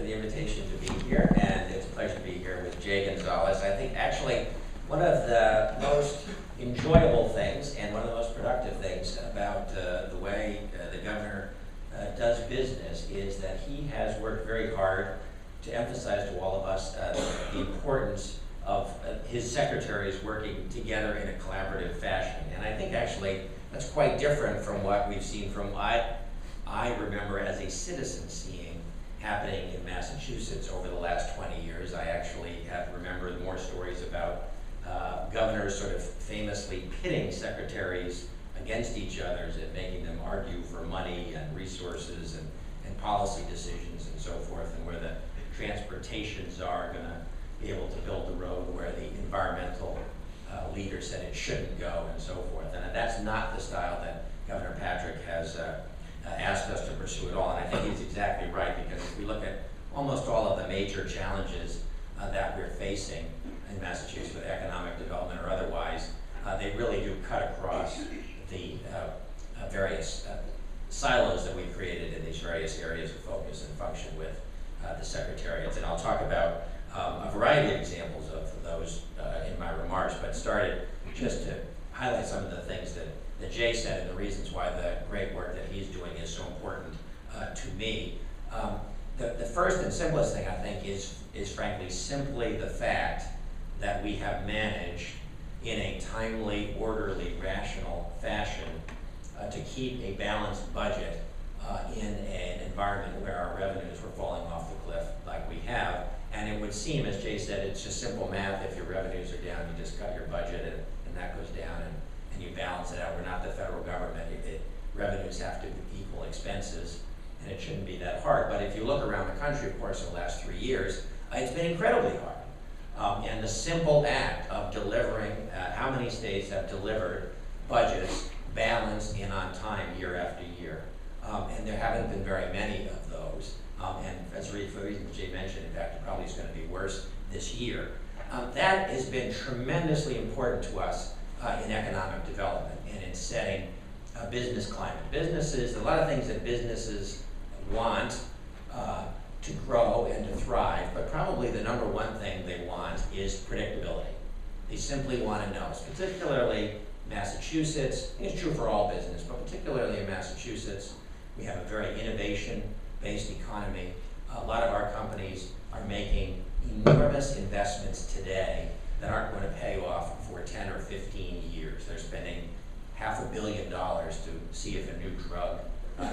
For the invitation to be here, and it's a pleasure to be here with Jay Gonzalez. I think actually one of the most enjoyable things and one of the most productive things about the way the governor does business is that he has worked very hard to emphasize to all of us the importance of his secretaries working together in a collaborative fashion. And I think actually that's quite different from what we've seen from I remember as a citizen seeing happening in Massachusetts over the last 20 years. I actually have remembered more stories about governors sort of famously pitting secretaries against each other and making them argue for money and resources and policy decisions and so forth, and where the transportation czar going to be able to build the road where the environmental leader said it shouldn't go and so forth. And that's not the style that Governor Patrick has asked us to pursue at all, and I think he's exactly right, because if we look at almost all of the major challenges that we're facing in Massachusetts with economic development or otherwise, they really do cut across the various silos that we've created in these various areas of focus and function with the secretariats. And I'll talk about a variety of examples of those in my remarks, but started just to highlight some of the things that Jay said and the reasons why the great work that he's doing is so important to me. The first and simplest thing I think is frankly simply the fact that we have managed in a timely, orderly, rational fashion to keep a balanced budget in an environment where our revenues were falling off the cliff like we have. And it would seem, as Jay said, it's just simple math. If your revenues are down, you just cut your budget and that goes down and you balance it out. We're not the federal government. Revenues have to equal expenses, and it shouldn't be that hard. But if you look around the country, of course, in the last 3 years, it's been incredibly hard. And the simple act of delivering, how many states have delivered budgets balanced and on time year after year? And there haven't been very many of those. And as for the reasons Jay mentioned, in fact, it probably is going to be worse this year. That has been tremendously important to us in economic development and in setting a business climate. Businesses, a lot of things that businesses want to grow and to thrive, but probably the number one thing they want is predictability. They simply want to know, particularly Massachusetts. It's true for all business, but particularly in Massachusetts, we have a very innovation-based economy. A lot of our companies are making enormous investments today that aren't going to pay off for 10 or 15 years. They're spending $500 million to see if a new drug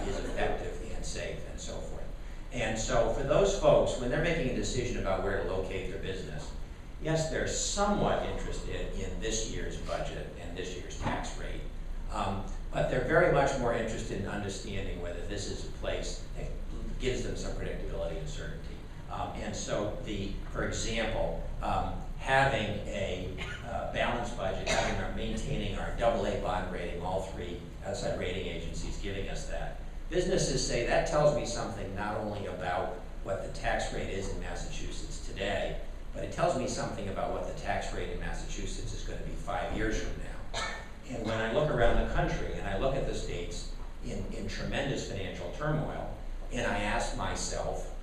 is effective and safe and so forth. And so for those folks, when they're making a decision about where to locate their business, yes, they're somewhat interested in this year's budget and this year's tax rate, but they're very much more interested in understanding whether this is a place that gives them some predictability and certainty. And so, for example, having a balanced budget, maintaining our AA bond rating, all three outside rating agencies giving us that. Businesses say that tells me something not only about what the tax rate is in Massachusetts today, but it tells me something about what the tax rate in Massachusetts is going to be 5 years from now. And when I look around the country and I look at the states in tremendous financial turmoil, and I ask myself,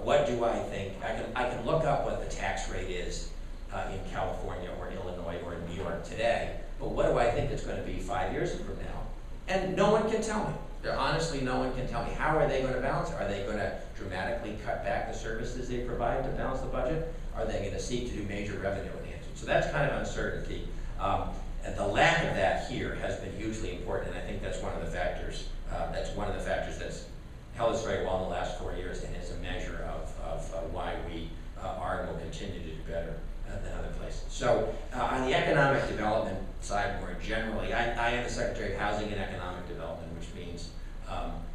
what do I think? I can look up what the tax rate is in California or Illinois or in New York today, but what do I think it's going to be 5 years from now? And no one can tell me. Honestly, no one can tell me. How are they going to balance it? Are they going to dramatically cut back the services they provide to balance the budget? Are they going to seek to do major revenue enhancement? So that's kind of uncertainty. And the lack of that here has been hugely important, and I think that's one of the factors. That's held us very well in the last 4 years, and is a measure of why we are and will continue to do better than other places. So on the economic development side more generally, I am the Secretary of Housing and Economic Development, which means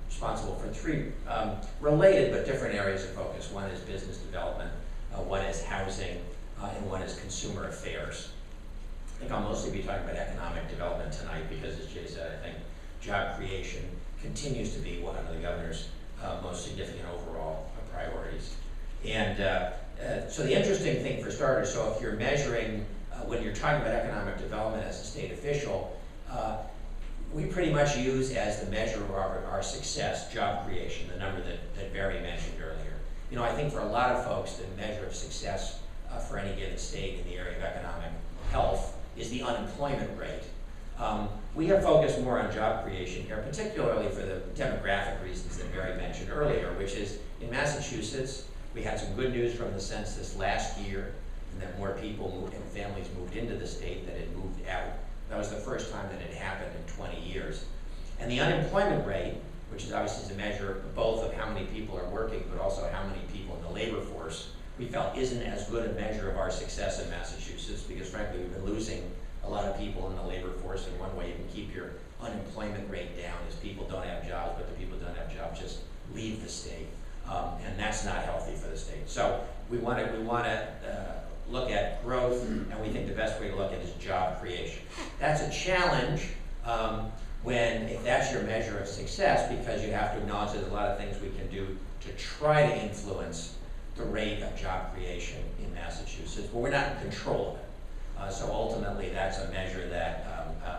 responsible for three related but different areas of focus. One is business development, one is housing, and one is consumer affairs. I think I'll mostly be talking about economic development tonight because, as Jay said, I think job creation continues to be one of the governor's most significant overall priorities. And so the interesting thing for starters, so if you're measuring, when you're talking about economic development as a state official, we pretty much use as the measure of our success job creation, the number that Barry mentioned earlier. I think for a lot of folks, the measure of success for any given state in the area of economic health is the unemployment rate. We have focused more on job creation here, particularly for the demographic reasons that Barry mentioned earlier, which is in Massachusetts, we had some good news from the census last year, and that more people moved and families moved into the state than had moved out. That was the first time that it happened in 20 years. And the unemployment rate, which is obviously a measure both of how many people are working, but also how many people in the labor force, we felt isn't as good a measure of our success in Massachusetts, because frankly, we've been losing a lot of people in the labor force, and one way you can keep your unemployment rate down is people don't have jobs, but the people who don't have jobs just leave the state, and that's not healthy for the state. So we want to look at growth, and we think the best way to look at it is job creation. That's a challenge if that's your measure of success, because you have to acknowledge there's a lot of things we can do to try to influence the rate of job creation in Massachusetts, but we're not in control of it. So ultimately, that's a measure that,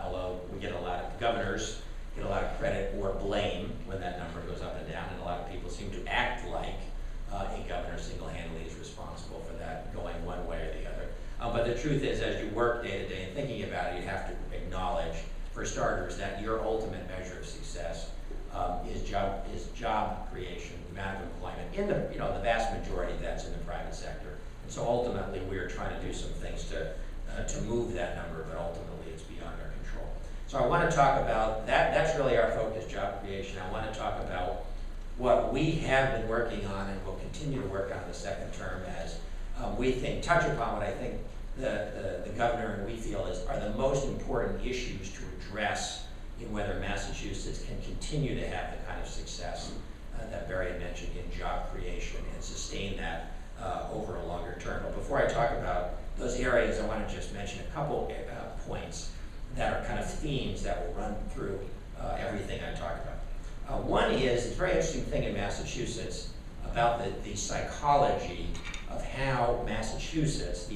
although we get a lot of governors get a lot of credit or blame when that number goes up and down, and a lot of people seem to act like a governor single-handedly is responsible for that going one way or the other. But the truth is, as you work day to day and thinking about it, you have to acknowledge, for starters, that your ultimate measure of success is job creation, the amount of employment. In the vast majority of that's in the private sector. And so ultimately, we are trying to do some things to move that number, but ultimately it's beyond our control. So I want to talk about that. That's really our focus, job creation. I want to talk about what we have been working on and will continue to work on in the second term as we touch upon what I think the governor and we feel are the most important issues to address in whether Massachusetts can continue to have the kind of success that Barry had mentioned in job creation and sustain that over a longer term. But before I talk about those areas, I want to just mention a couple points that are kind of themes that will run through everything I talk about. One is, it's a very interesting thing in Massachusetts about the psychology of how the Massachusetts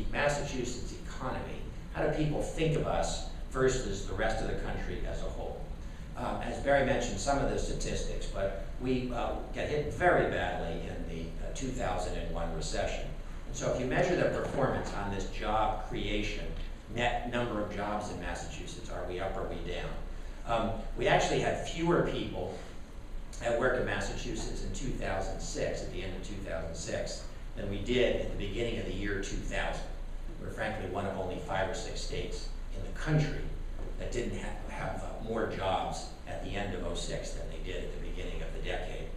economy, how do people think of us versus the rest of the country as a whole. As Barry mentioned some of the statistics, but we got hit very badly in the 2001 recession. And so if you measure the performance on this job creation, net number of jobs in Massachusetts, are we up or are we down? We actually had fewer people that worked in Massachusetts in 2006, at the end of 2006, than we did at the beginning of the year 2000. We're frankly one of only 5 or 6 states in the country that didn't have more jobs at the end of 06 than they did at the beginning of the decade.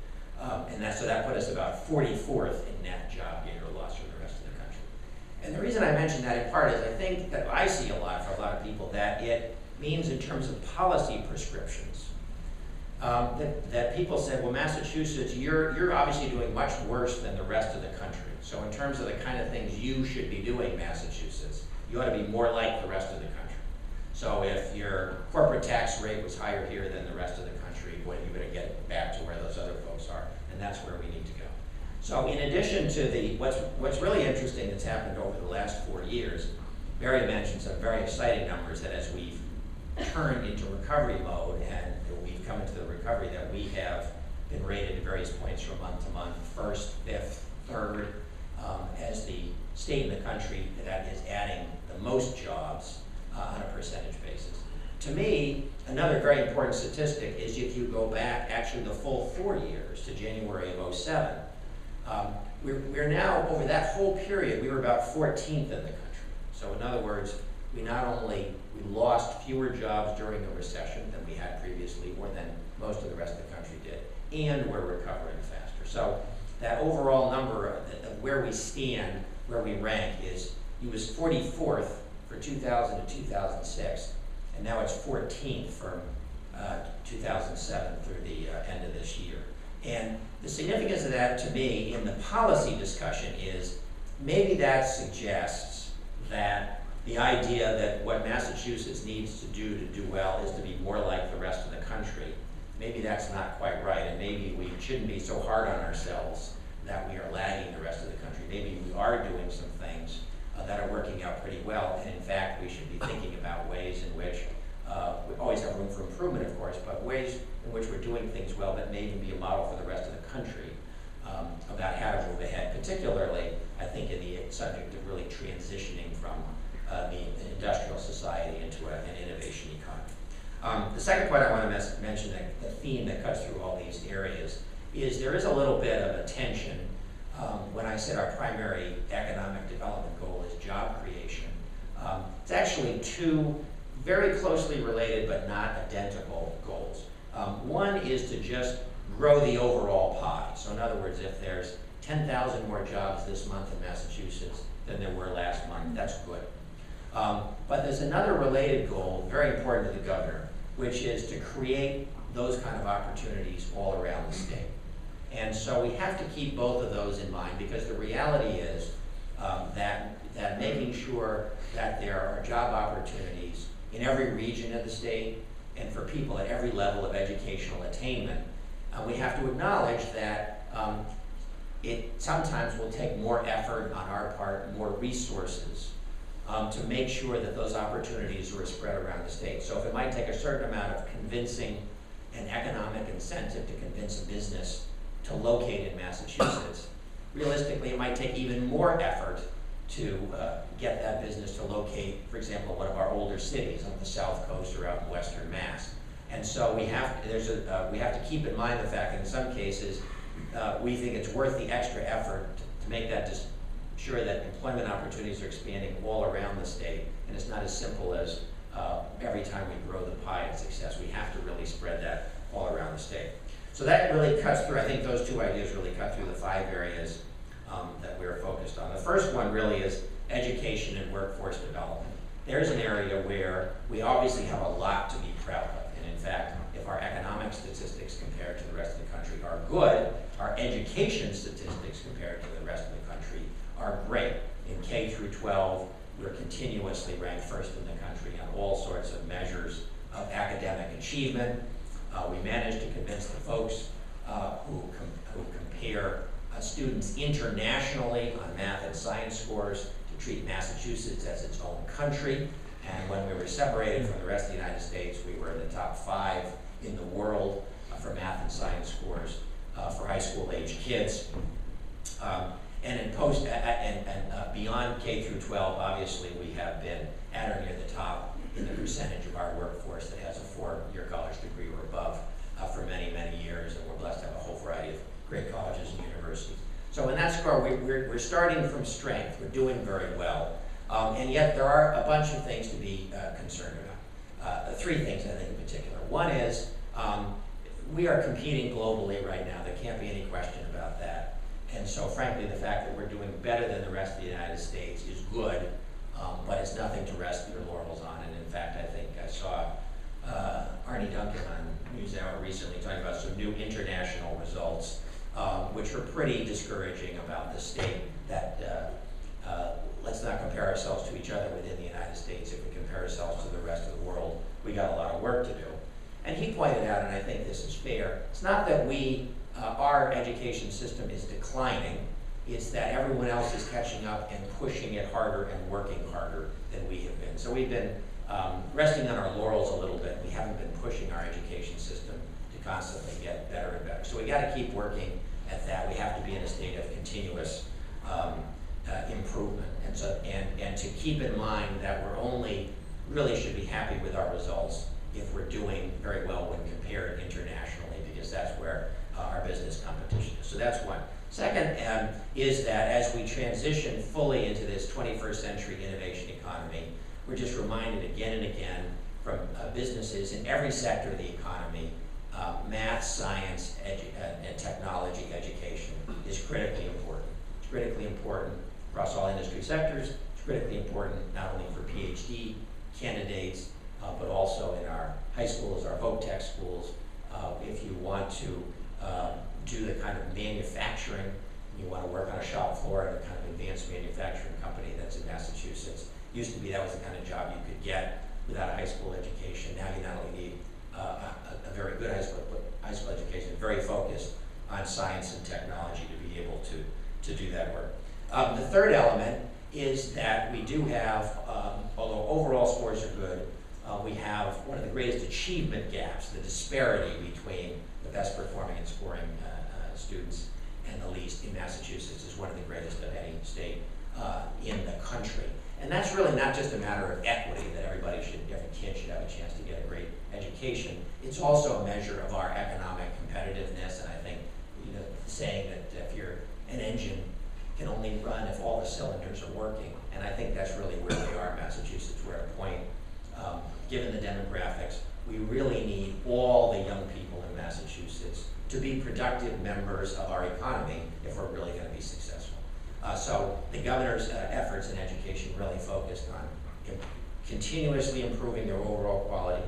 So that put us about 44th in net job gain or loss for the rest of the country. And the reason I mention that in part is I think that I see a lot for a lot of people that it means in terms of policy prescriptions, that people said, well, Massachusetts, you're obviously doing much worse than the rest of the country. So in terms of the kind of things you should be doing, Massachusetts, you ought to be more like the rest of the country. So if your corporate tax rate was higher here than the rest of the country, well, you better get back to where those other folks are, and that's where we need to go. So in addition to what's really interesting that's happened over the last 4 years, Barry mentioned some very exciting numbers that as we've turned into recovery mode and we've come into the recovery, that we have been rated at various points from month to month, 1st, 5th, 3rd, as the state in the country that is adding the most jobs on a percentage basis. To me, another very important statistic is if you go back actually the full 4 years to January of 07, we're now, over that whole period, we were about 14th in the country. So in other words, we lost fewer jobs during the recession than we had previously, or than most of the rest of the country did, and we're recovering faster. So that overall number of where we stand, where we rank is, it was 44th for 2000 to 2006, and now it's 14th from 2007 through the end of this year. And the significance of that to me in the policy discussion is maybe that suggests that the idea that what Massachusetts needs to do well is to be more like the rest of the country, maybe that's not quite right, and maybe we shouldn't be so hard on ourselves that we are lagging the rest of the country. Maybe we are doing some things that are working out pretty well, and in fact, we should be thinking about ways in which we always have room for improvement, of course, but ways in which we're doing things well that may even be a model for the rest of the country about how to move ahead. particularly, I think, in the subject of really transitioning from the industrial society into an innovation economy. The second point I want to mention, the theme that cuts through all these areas, is there is a little bit of a tension when I said our primary economic development goal is job creation. It's actually two very closely related but not identical goals. One is to just grow the overall pie. So in other words, if there's 10,000 more jobs this month in Massachusetts than there were last month, that's good. But there's another related goal, very important to the governor, which is to create those kind of opportunities all around the state. And so we have to keep both of those in mind, because the reality is that making sure that there are job opportunities in every region of the state and for people at every level of educational attainment, we have to acknowledge that it sometimes will take more effort on our part, more resources, to make sure that those opportunities are spread around the state. So if it might take a certain amount of convincing an economic incentive to convince a business to locate in Massachusetts, realistically it might take even more effort to get that business to locate, for example, in one of our older cities on the South Coast or out in Western Mass. And so we have to keep in mind the fact that in some cases we think it's worth the extra effort to make that sure that employment opportunities are expanding all around the state, and it's not as simple as every time we grow the pie in success. We have to really spread that all around the state. So that really cuts through, I think those two ideas really cut through the 5 areas that we're focused on. The first one really is education and workforce development. There's an area where we obviously have a lot to be proud of. And in fact, if our economic statistics compared to the rest of the country are good, our education statistics compared to the rest of the country are great. In K through 12, we're continuously ranked first in the country on all sorts of measures of academic achievement. We managed to convince the folks who compare students internationally on math and science scores to treat Massachusetts as its own country. And when we were separated from the rest of the United States, we were in the top 5 in the world for math and science scores for high school age kids. And in beyond K through 12, obviously we have been at or near the top in the percentage of our workforce that has a 4-year college degree or above for many, many years, and we're blessed to have a whole variety of great colleges and universities. So in that score, we're starting from strength. We're doing very well. And yet there are a bunch of things to be concerned about. 3 things, I think, in particular. One is we are competing globally right now. There can't be any question about that. And so, frankly, the fact that we're doing better than the rest of the United States is good, but it's nothing to rest your laurels on. And in fact, I think I saw Arnie Duncan on NewsHour recently talking about some new international results, which are pretty discouraging about the state that let's not compare ourselves to each other within the United States. If we compare ourselves to the rest of the world, we got a lot of work to do. And he pointed out, and I think this is fair, it's not that our education system is declining, it's that everyone else is catching up and pushing it harder and working harder than we have been. So we've been resting on our laurels a little bit. We haven't been pushing our education system to constantly get better and better. So we got to keep working at that. We have to be in a state of continuous improvement. And to keep in mind that we're only really should be happy with our results if we're doing very well when compared internationally, because that's where our business competition is. So that's one. Second is that as we transition fully into this 21st century innovation economy, we're just reminded again and again from businesses in every sector of the economy, math, science, and technology education is critically important. It's critically important across all industry sectors. It's critically important not only for PhD candidates, but also in our high schools, our voc tech schools. If you want to do the kind of manufacturing, you want to work on a shop floor at a kind of advanced manufacturing company that's in Massachusetts. Used to be that was the kind of job you could get without a high school education. Now you not only need a very good high school education, but very focused on science and technology to be able to do that work. The third element is that we do have, although overall scores are good, we have one of the greatest achievement gaps, the disparity between the best performing and scoring students and the least in Massachusetts is one of the greatest of any And that's really not just a matter of equity, that every kid should have a chance to get a great education. It's also a measure of our economic competitiveness, and I think, saying that if you're an engine can only run if all the cylinders are working, and I think that's really where we are in Massachusetts. We're at a point, given the demographics, we really need all the young people in Massachusetts to be productive members of our economy if we're really going to be successful. So the governor's efforts in education really focused on continuously improving their overall quality,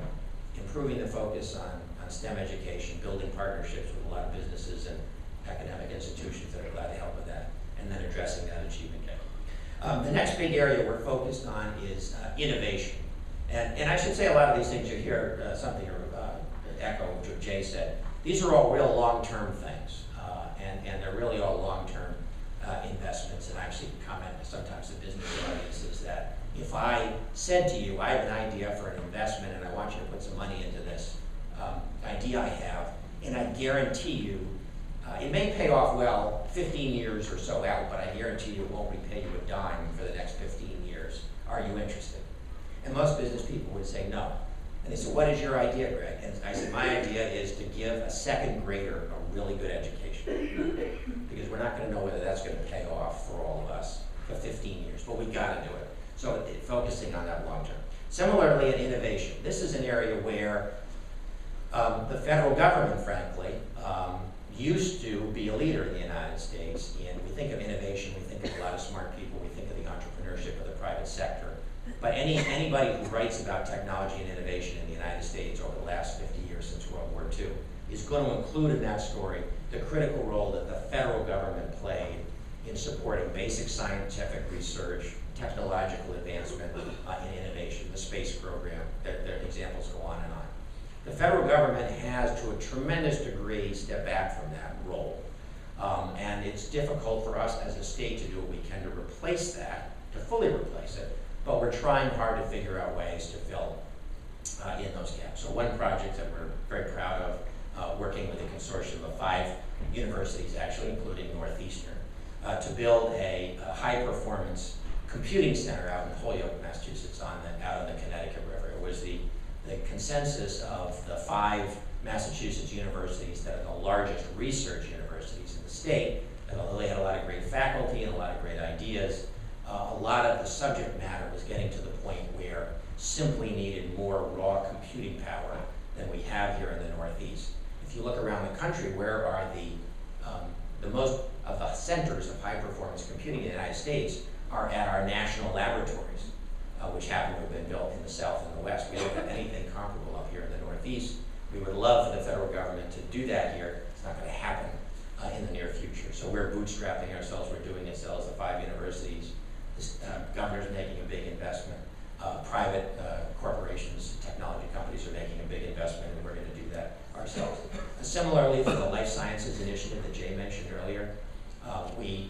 improving the focus on STEM education, building partnerships with a lot of businesses and academic institutions that are glad to help with that, and then addressing that achievement gap. The next big area we're focused on is innovation. And I should say a lot of these things you hear something echo what Jay said. These are all real long-term things, and they're really all long-term investments. And I actually comment sometimes to business audiences that if I said to you, I have an idea for an investment and I want you to put some money into this idea I have, and I guarantee you, it may pay off well 15 years or so out, but I guarantee you it won't repay you a dime for the next 15 years. Are you interested? And most business people would say no. And they said, what is your idea, Greg? And I said, my idea is to give a second grader a really good education. Because we're not going to know whether that's going to pay off for all of us for 15 years, but we've got to do it. So focusing on that long term. Similarly, in innovation, this is an area where the federal government, frankly, used to be a leader in the United States. And we think of innovation, we think of a lot of smart people, we think of the entrepreneurship of the private sector. But anybody who writes about technology and innovation in the United States over the last 50 years since World War II is going to include in that story the critical role that the federal government played in supporting basic scientific research, technological advancement, and innovation, the space program. Their examples go on and on. The federal government has, to a tremendous degree, stepped back from that role. And it's difficult for us as a state to do what we can to replace that, to fully replace it, but we're trying hard to figure out ways to fill in those gaps. So one project that we're very proud of, working with a consortium of 5 universities, actually including Northeastern, to build a high-performance computing center out in Holyoke, Massachusetts, out on the Connecticut River. It was the consensus of the 5 Massachusetts universities that are the largest research universities in the state, that although they had a lot of great faculty and a lot of great ideas, a lot of the subject matter was getting to the point where simply needed more raw computing power than we have here in the Northeast. If you look around the country, where are the most of the centers of high-performance computing in the United States are at our national laboratories, which happen to have been built in the South and the West. We don't have anything comparable up here in the Northeast. We would love for the federal government to do that here. It's not going to happen in the near future. So we're bootstrapping ourselves. We're doing it ourselves, the 5 universities. The governor's making a big investment. Private corporations, technology companies are making a big investment, and we're going to do that ourselves. Similarly, for the Life Sciences Initiative that Jay mentioned earlier, we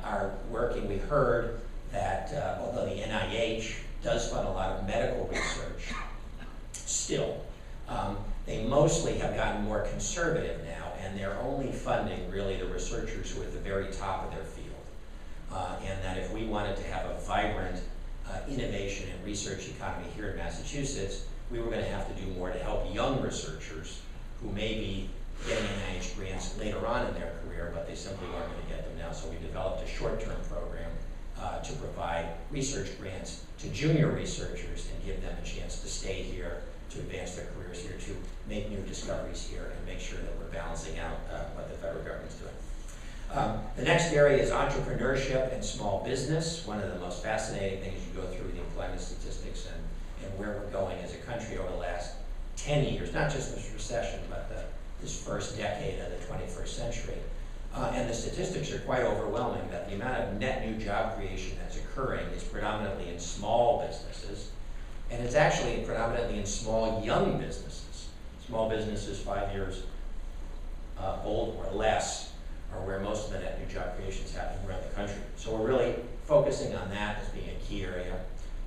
are working. We heard that although the NIH does fund a lot of medical research, still, they mostly have gotten more conservative now, and they're only funding really the researchers who are at the very top of their field. And that if we wanted to have a vibrant innovation and research economy here in Massachusetts, we were going to have to do more to help young researchers who may be getting NIH grants later on in their career, but they simply aren't going to get them now. So we developed a short-term program to provide research grants to junior researchers and give them a chance to stay here, to advance their careers here, to make new discoveries here, and make sure that we're balancing out what the federal government's doing. The next area is entrepreneurship and small business. One of the most fascinating things you go through the employment statistics and where we're going as a country over the last 10 years, not just this recession, but this first decade of the 21st century. And the statistics are quite overwhelming that the amount of net new job creation that's occurring is predominantly in small businesses, and it's actually predominantly in small young businesses. Small businesses 5 years old or less are where most of the net new job creation is happening around the country. So we're really focusing on that as being a key area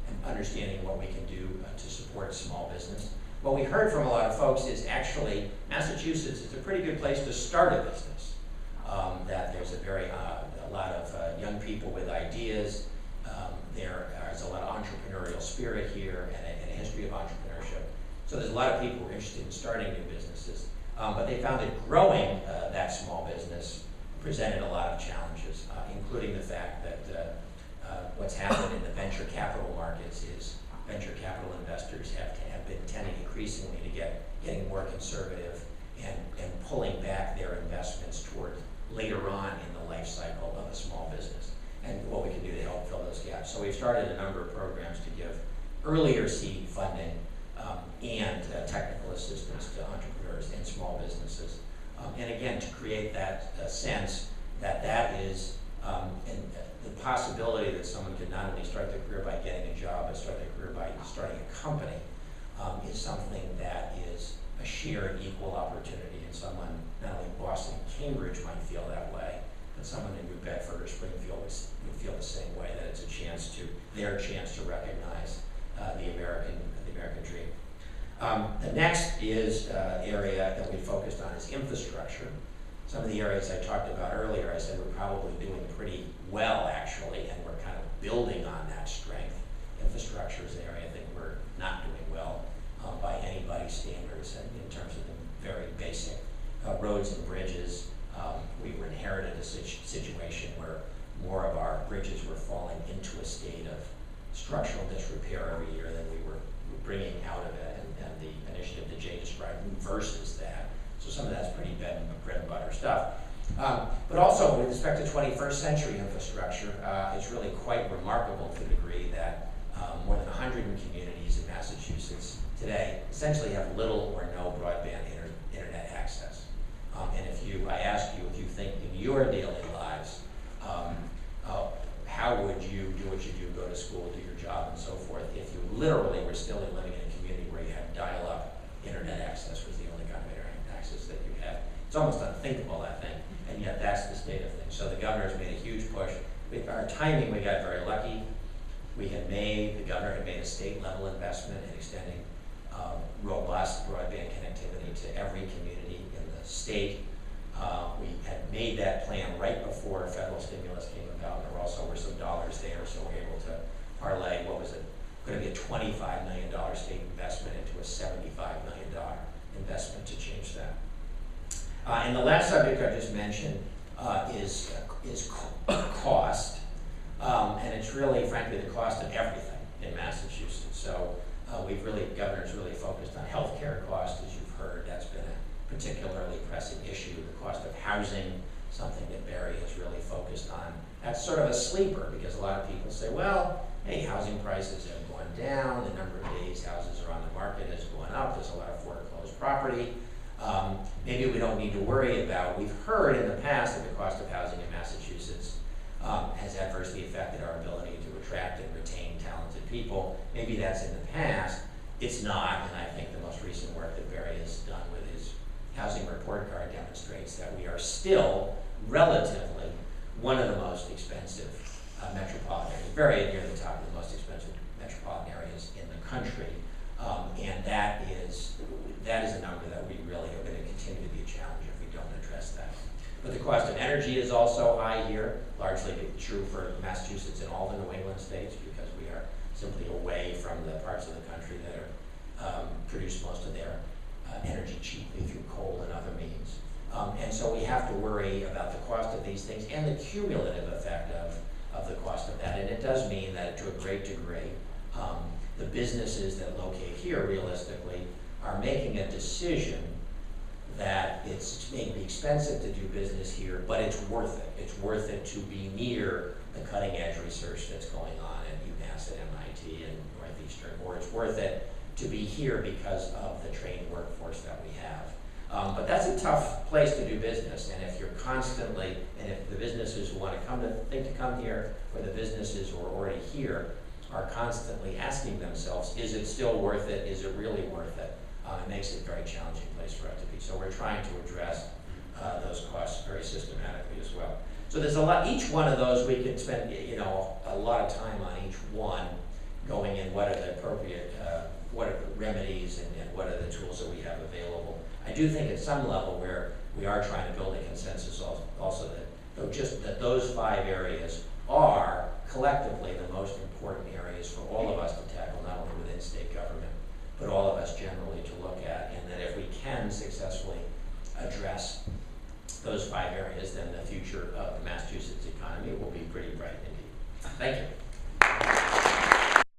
and understanding what we can do to support small business. What we heard from a lot of folks is actually Massachusetts is a pretty good place to start a business. That there's a lot of young people with ideas, There is a lot of entrepreneurial spirit here and a history of entrepreneurship. So there's a lot of people who are interested in starting new businesses. But they found that growing that small business presented a lot of challenges, including the fact that what's happened in the venture capital markets is venture capital investors have been tending increasingly to getting more conservative and pulling back their investments toward later on in the life cycle of a small business, and what we can do to help fill those gaps. So we've started a number of programs to give earlier seed funding and technical assistance to entrepreneurs and small businesses. And again, to create that sense that that is the possibility that someone could not only start their career by getting a job, but start their career by starting a company is something that is a shared equal opportunity. And someone, not only Boston, Cambridge might feel that way, but someone in New Bedford or Springfield would feel the same way, that it's their chance to recognize the American dream. The next area that we focused on is infrastructure. Some of the areas I talked about earlier, I said we're probably doing pretty well, actually, and we're kind of building on that strength. Infrastructure is an area I think we're not doing well by anybody's standards, and in terms of the very basic roads and bridges. We inherited a situation where more of our bridges were falling into a state of structural disrepair every year than we were bringing out of it, and the initiative that Jay described reverses that. So some of that's pretty bread and butter stuff. But also, with respect to 21st century infrastructure, it's really quite remarkable to the degree that more than 100 communities in Massachusetts today essentially have little or no broadband internet access. And I ask you, if you think in your daily lives, how would you do what you do, go to school, do your job, and so forth, if you literally were still living in a community where you had dial-up internet access was the only kind of internet access that you had? It's almost unthinkable, I think, and yet that's the state of things. So the governor's made a huge push. With our timing, we got very lucky. The governor had made a state-level investment in extending robust broadband connectivity to every community in the state. We had made that plan right before federal stimulus came about. There also were some dollars there, so we were able to parlay what was going to be a $25 million state investment into a $75 million investment to change that. And the last subject I just mentioned is cost, and it's really, frankly, the cost of everything in Massachusetts. So governor's really focused on healthcare costs, as you've heard. That's been a particularly pressing issue. The cost of housing, something that Barry has really focused on. That's sort of a sleeper, because a lot of people say, well, hey, housing prices have gone down, the number of days houses are on the market has gone up, there's a lot of foreclosed property. Maybe we don't need to worry about, we've heard in the past that the cost of housing in Massachusetts has adversely affected our ability to attract and retain talented people. Maybe that's in the past. It's not, and I think the most recent work that Barry has done with his housing report card demonstrates that we are still relatively one of the most expensive metropolitan areas, very near the top of the most expensive metropolitan areas in the country. And that is a number that we really are going to continue to be a challenge if we don't address that. But the cost of energy is also high here, largely true for Massachusetts and all the New England states, because we are simply away from the parts of the country that produce most of their energy cheaply through coal and other means. And so we have to worry about the cost of these things and the cumulative effect of the cost of that. And it does mean that to a great degree, the businesses that locate here realistically are making a decision that it's maybe expensive to do business here, but it's worth it. It's worth it to be near the cutting edge research that's going on at UMass and MIT and Northeastern, or it's worth it to be here because of the trained workforce that we have. But that's a tough place to do business, and if you're constantly, and if the businesses who want to think to come here, or the businesses who are already here, are constantly asking themselves, is it still worth it? Is it really worth it? It makes it a very challenging place for us to be. So we're trying to address those costs very systematically as well. So there's a lot, each one of those we could spend a lot of time on each one, going in what are the appropriate, what are the remedies and what are the tools that we have available. I do think at some level where we are trying to build a consensus also that those 5 areas are collectively collectively the most important areas for all of us to tackle, not only within state government, but all of us generally to look at, and that if we can successfully address those 5 areas, then the future of the Massachusetts economy will be pretty bright indeed. Thank you.